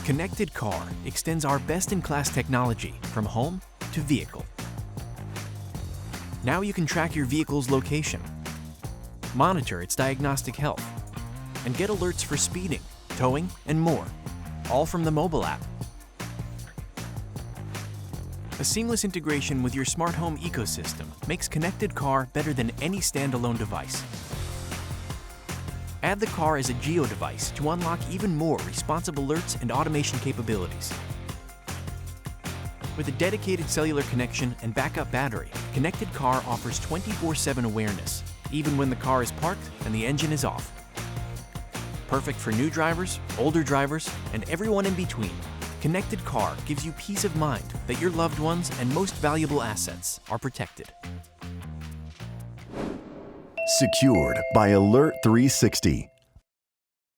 Connected Car extends our best-in-class technology from home to vehicle. Now you can track your vehicle's location, monitor its diagnostic health, and get alerts for speeding, towing, and more, all from the mobile app. A seamless integration with your smart home ecosystem makes Connected Car better than any standalone device. Add the car as a Geo device to unlock even more responsive alerts and automation capabilities. With a dedicated cellular connection and backup battery, Connected Car offers 24/7 awareness, even when the car is parked and the engine is off. Perfect for new drivers, older drivers, and everyone in between, Connected Car gives you peace of mind that your loved ones and most valuable assets are protected. Secured by Alert 360.